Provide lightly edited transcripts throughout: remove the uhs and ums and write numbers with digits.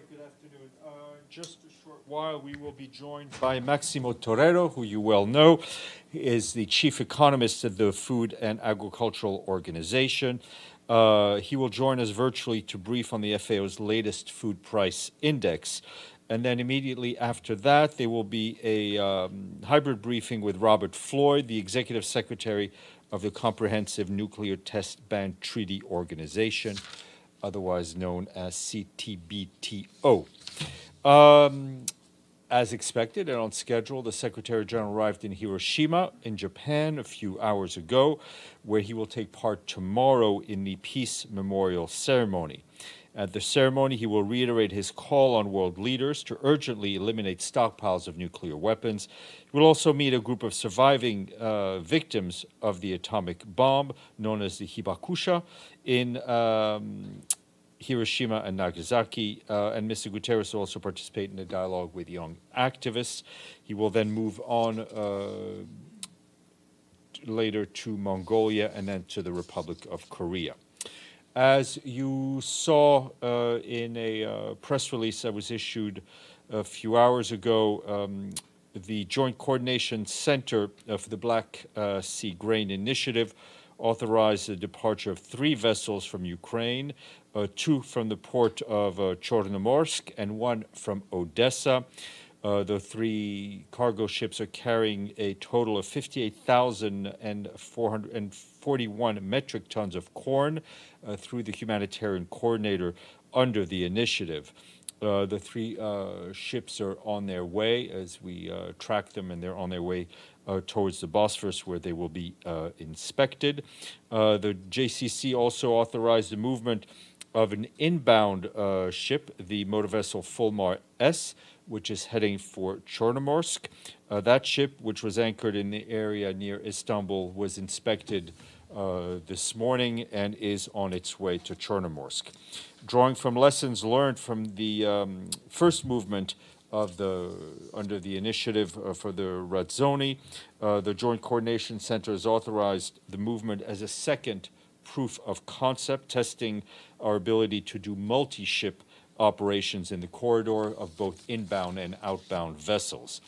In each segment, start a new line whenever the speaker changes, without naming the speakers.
right, good afternoon. Just a short while, we will be joined by Maximo Torero, who you well know. He is the chief economist of the Food and Agricultural Organization. He will join us virtually to brief on the FAO's latest food price index. And then immediately after that, there will be a hybrid briefing with Robert Floyd, the executive secretary of the Comprehensive Nuclear Test Ban Treaty Organization, otherwise known as CTBTO. As expected and on schedule, the Secretary General arrived in Hiroshima in Japan a few hours ago, where he will take part tomorrow in the Peace Memorial Ceremony. At the ceremony, he will reiterate his call on world leaders to urgently eliminate stockpiles of nuclear weapons. He will also meet a group of surviving victims of the atomic bomb, known as the hibakusha, in Hiroshima and Nagasaki, and Mr. Guterres will also participate in a dialogue with young activists. He will then move on later to Mongolia and then to the Republic of Korea. As you saw in a press release that was issued a few hours ago, the Joint Coordination Center for the Black Sea Grain Initiative authorized the departure of 3 vessels from Ukraine, 2 from the port of Chornomorsk and 1 from Odesa. The 3 cargo ships are carrying a total of 58,441 metric tons of corn through the humanitarian coordinator under the initiative. The 3 ships are on their way as we track them, and they're on their way towards the Bosphorous, where they will be inspected. The JCC also authorized the movement of an inbound ship, the motor vessel Fulmar S, which is heading for Chornomorsk. That ship, which was anchored in the area near Istanbul, was inspected this morning and is on its way to Chornomorsk. Drawing from lessons learned from the first movement of under the initiative for the Razzoni, the Joint Coordination Center has authorized the movement as a second proof of concept, testing our ability to do multi-ship operations in the corridor of both inbound and outbound vessels.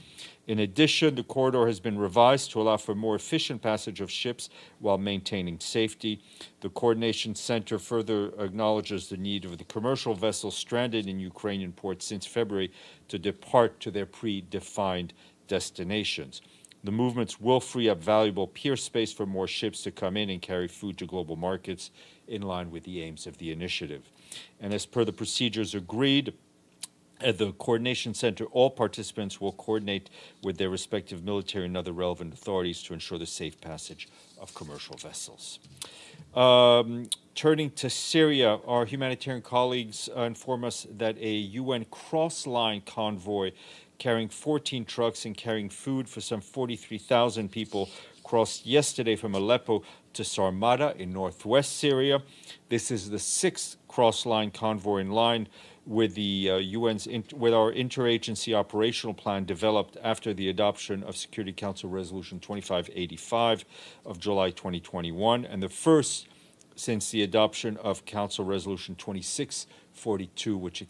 In addition, the corridor has been revised to allow for more efficient passage of ships while maintaining safety. The Coordination Center further acknowledges the need of the commercial vessels stranded in Ukrainian ports since February to depart to their predefined destinations. The movements will free up valuable pier space for more ships to come in and carry food to global markets in line with the aims of the initiative. And as per the procedures agreed, at the Coordination Center, all participants will coordinate with their respective military and other relevant authorities to ensure the safe passage of commercial vessels. Turning to Syria, our humanitarian colleagues inform us that a UN cross-line convoy carrying 14 trucks and carrying food for some 43,000 people crossed yesterday from Aleppo to Sarmada in northwest Syria. This is the 6th cross-line convoy in line with the with our interagency operational plan developed after the adoption of Security Council Resolution 2585 of July 2021, and the first since the adoption of Council Resolution 2642, which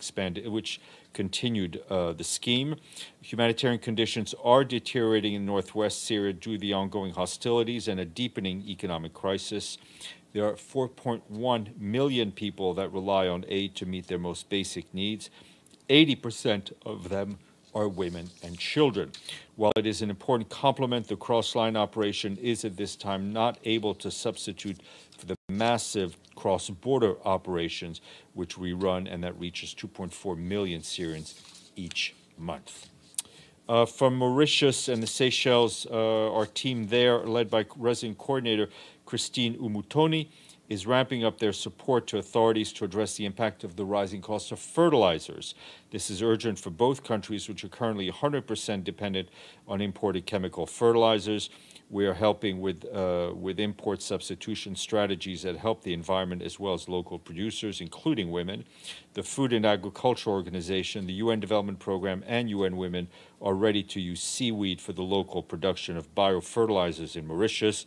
continued the scheme. Humanitarian conditions are deteriorating in northwest Syria due to the ongoing hostilities and a deepening economic crisis. There are 4.1 million people that rely on aid to meet their most basic needs. 80% of them are women and children. While it is an important complement, the cross-line operation is at this time not able to substitute for the massive cross-border operations which we run and that reaches 2.4 million Syrians each month. From Mauritius and the Seychelles, our team there, led by resident coordinator Christine Umutoni, is ramping up their support to authorities to address the impact of the rising cost of fertilizers. This is urgent for both countries, which are currently 100% dependent on imported chemical fertilizers. We are helping with import substitution strategies that help the environment as well as local producers, including women. The Food and Agriculture Organization, the UN Development Program, and UN Women are ready to use seaweed for the local production of biofertilizers in Mauritius.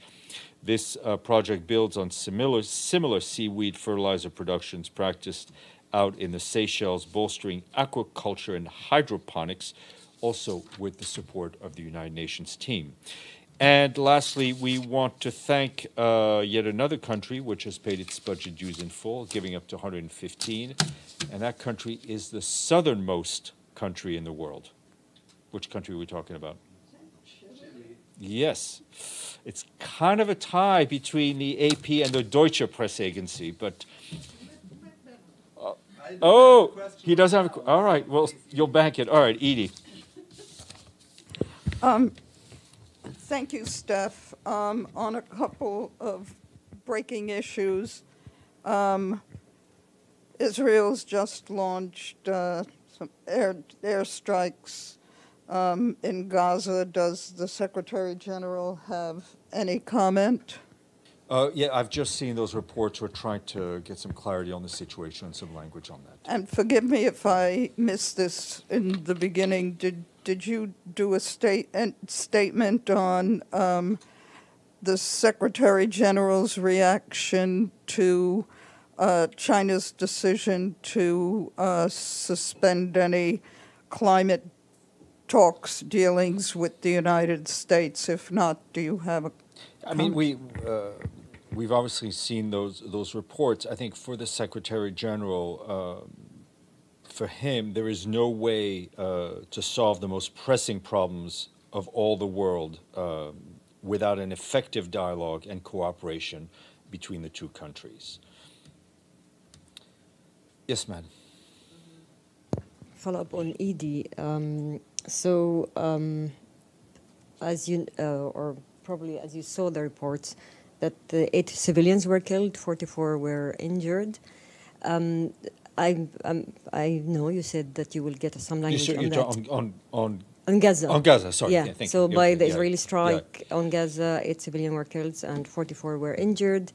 This project builds on similar seaweed fertilizer productions practiced out in the Seychelles, bolstering aquaculture and hydroponics, also with the support of the United Nations team. And lastly, we want to thank yet another country which has paid its budget dues in full, giving up to 115, and that country is the southernmost country in the world. Which country are we talking about? Yes. It's kind of a tie between the AP and the Deutsche Presseagency, but... oh, he does have a... all right, well, you'll bank it. All right, Edie.
Thank you, Steph. On a couple of breaking issues, Israel's just launched some airstrikes in Gaza. Does the Secretary General have any comment?
Yeah, I've just seen those reports. We're trying to get some clarity on the situation and some language on that.
And forgive me if I missed this in the beginning. Did you do a statement on the Secretary General's reaction to China's decision to suspend any climate talks, dealings with the United States? If not, do you have a comment?
I mean, we've obviously seen those reports. I think for the Secretary General, for him, there is no way to solve the most pressing problems of all the world without an effective dialogue and cooperation between the two countries. Yes, ma'am.
Follow up on ED. As you, or probably as you saw the reports, that 8 civilians were killed, 44 were injured. I know you said that you will get some language on that. On Gaza.
On Gaza, sorry.
Yeah,
thank
so
you.
by
Yeah,
the
yeah,
Israeli strike on Gaza, 8 civilians were killed and 44 were injured,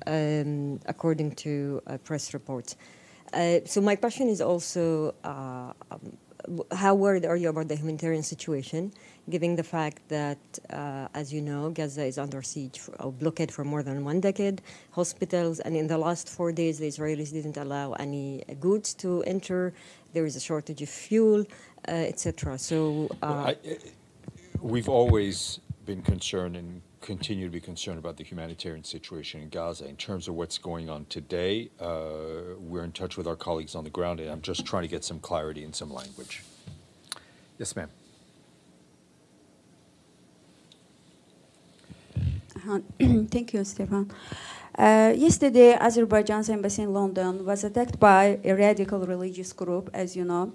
according to press reports. So my question is also, how worried are you about the humanitarian situation, given the fact that, as you know, Gaza is under siege or blockade for more than 1 decade, hospitals, and in the last 4 days, the Israelis didn't allow any goods to enter. There is a shortage of fuel, etc. So
we've always been concerned and continue to be concerned about the humanitarian situation in Gaza. In terms of what's going on today, we're in touch with our colleagues on the ground, and I'm just trying to get some clarity in some language. Yes, ma'am.
Thank you, Stéphane. Yesterday, Azerbaijan's embassy in London was attacked by a radical religious group, as you know.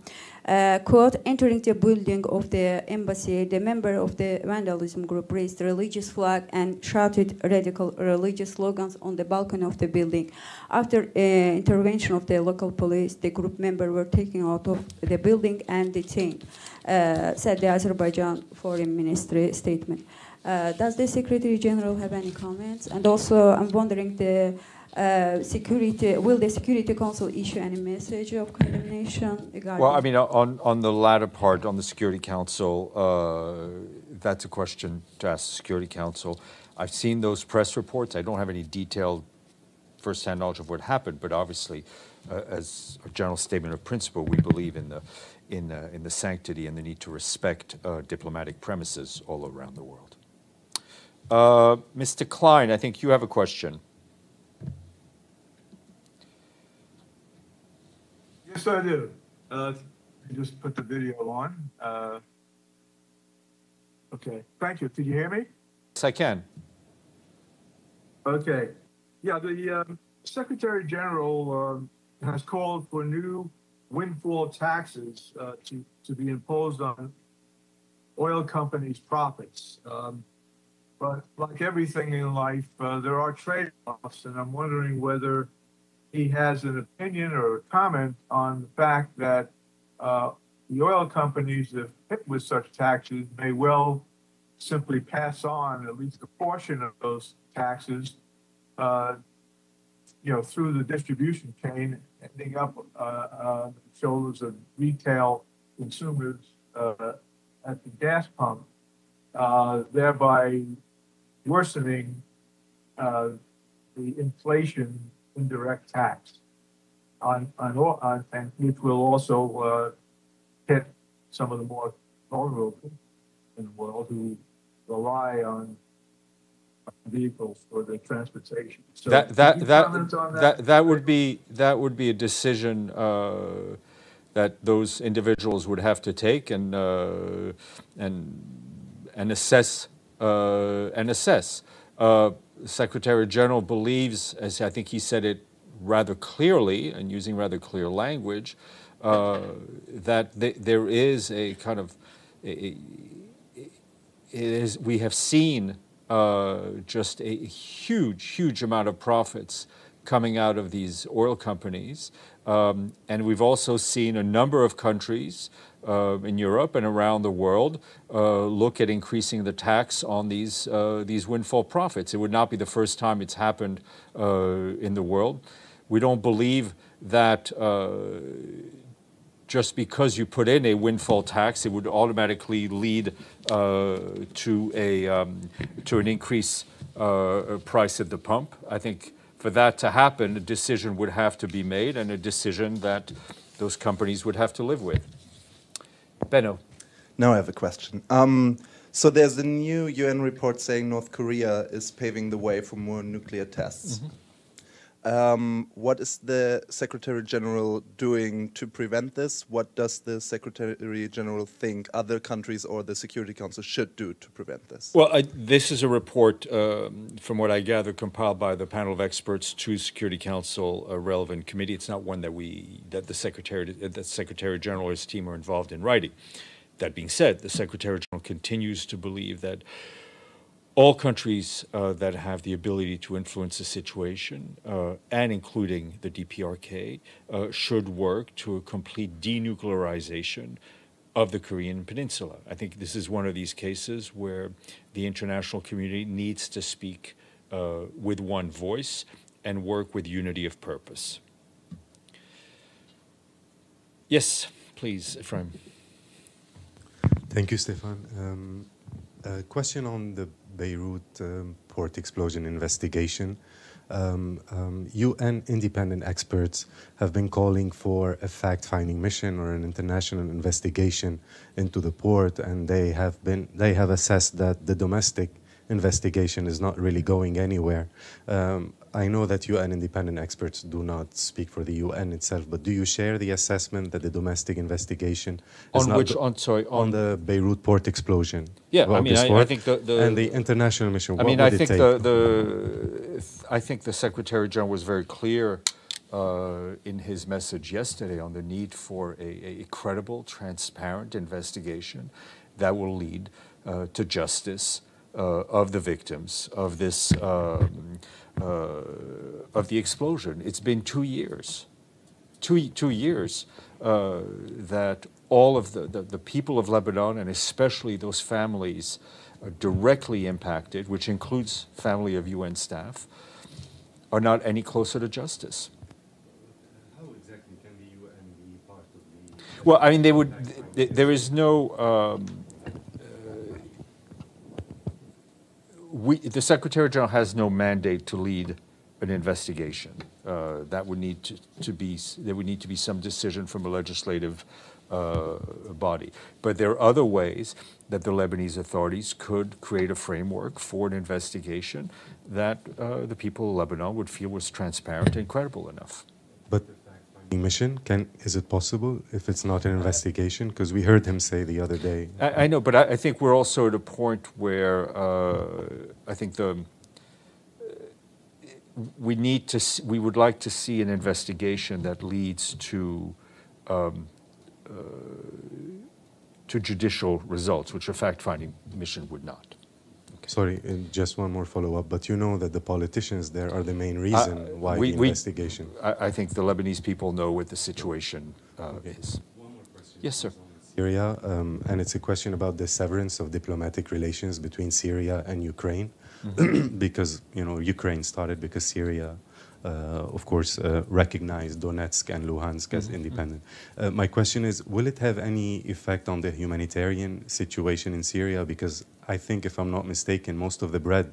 Quote, entering the building of the embassy, the member of the vandalism group raised the religious flag and shouted radical religious slogans on the balcony of the building. After intervention of the local police, the group members were taken out of the building and detained, said the Azerbaijan Foreign Ministry statement. Does the Secretary General have any comments? And also, I'm wondering, will the Security Council issue any message of condemnation regarding?
Well, I mean, on the latter part, on the Security Council, that's a question to ask the Security Council. I've seen those press reports. I don't have any detailed first-hand knowledge of what happened, but obviously, as a general statement of principle, we believe in the sanctity and the need to respect diplomatic premises all around the world. Mr. Klein, I think you have a question.
Yes, I do. Just put the video on. Okay, thank you. Can you hear me?
Yes, I can.
Okay. Yeah, the Secretary General has called for new windfall taxes to be imposed on oil companies' profits. But like everything in life, there are trade-offs, and I'm wondering whether he has an opinion or a comment on the fact that the oil companies, if hit with such taxes, may well simply pass on at least a portion of those taxes, through the distribution chain, ending up on the shoulders of retail consumers at the gas pump, thereby worsening the inflation indirect tax. and which will also hit some of the more vulnerable in the world who rely on vehicles for their transportation. So can you comment on that?
That would be a decision that those individuals would have to take and assess Secretary General believes, as I think he said it rather clearly and using rather clear language, that there is a kind of we have seen just a huge amount of profits coming out of these oil companies. And we've also seen a number of countries in Europe and around the world look at increasing the tax on these windfall profits. It would not be the first time it's happened in the world. We don't believe that just because you put in a windfall tax, it would automatically lead to an increase price at the pump. I think for that to happen, a decision would have to be made, and a decision that those companies would have to live with. Benno.
Now I have a question. So there's a new UN report saying North Korea is paving the way for more nuclear tests. Mm-hmm. What is the Secretary General doing to prevent this? What does the Secretary General think other countries or the Security Council should do to prevent this?
Well, this is a report, from what I gather, compiled by the panel of experts to Security Council, a relevant committee. It's not one that the Secretary General or his team are involved in writing. That being said, the Secretary General continues to believe that all countries that have the ability to influence the situation, and including the DPRK, should work to a complete denuclearization of the Korean Peninsula. I think this is one of these cases where the international community needs to speak with one voice and work with unity of purpose. Yes, please, Ephraim.
Thank you, Stéphane. A question on the Beirut port explosion investigation. UN independent experts have been calling for a fact-finding mission or an international investigation into the port, and they have assessed that the domestic investigation is not really going anywhere. I know that UN independent experts do not speak for the UN itself, but do you share the assessment that the domestic investigation is on the Beirut port explosion?
Yeah, I mean, I think
and the international mission.
I think I think the Secretary General was very clear in his message yesterday on the need for a credible, transparent investigation that will lead to justice of the victims of this. Of the explosion. It's been 2 years. Two years that all of the people of Lebanon, and especially those families directly impacted, which includes family of UN staff, are not any closer to justice.
How exactly can the UN be part of the...
Well, I mean, there is no... the Secretary General has no mandate to lead an investigation. That would need there would need to be some decision from a legislative body. But there are other ways that the Lebanese authorities could create a framework for an investigation that the people of Lebanon would feel was transparent and credible enough.
But mission, is it possible if it's not an investigation? Because we heard him say the other day.
I know, but I think we're also at a point where I think we would like to see an investigation that leads to judicial results, which a fact-finding mission would not.
Sorry, just one more follow-up, but you know that the politicians there are the main reason why the investigation...
I think the Lebanese people know what the situation is.
One more question.
Yes, sir.
Syria, and it's a question about the severance of diplomatic relations between Syria and Ukraine, mm-hmm. because, Ukraine started because Syria... of course, recognize Donetsk and Luhansk as independent. My question is, will it have any effect on the humanitarian situation in Syria? Because I think, if I'm not mistaken, most of the bread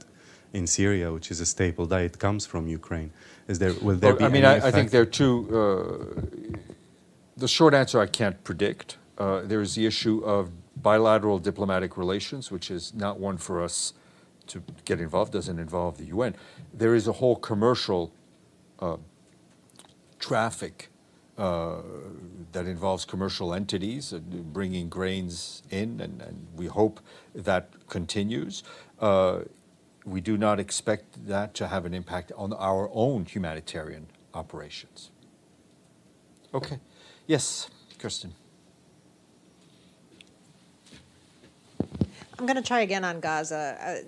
in Syria, which is a staple diet, comes from Ukraine. Will there be
I mean,
any
I think
effect?
there are two. The short answer I can't predict. There is the issue of bilateral diplomatic relations, which is not one for us to get involved, doesn't involve the UN. There is a whole commercial traffic that involves commercial entities bringing grains in, and we hope that continues. We do not expect that to have an impact on our own humanitarian operations. Okay. Yes, Kirsten.
I'm going to try again on Gaza.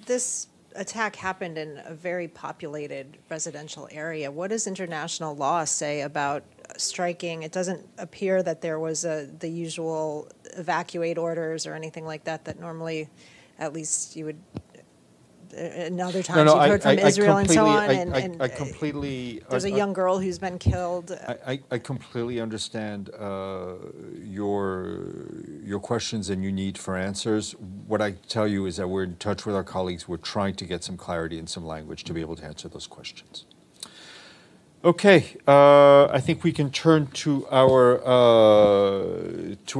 This attack happened in a very populated residential area. What does international law say about striking? It doesn't appear that there was the usual evacuate orders or anything like that that normally, at least you would, in other times you've heard from Israel and so on.
I completely.
There's a young girl who's been killed.
I completely understand your questions and your need for answers. What I tell you is that we're in touch with our colleagues. We're trying to get some clarity and some language to be able to answer those questions. Okay, I think we can turn to our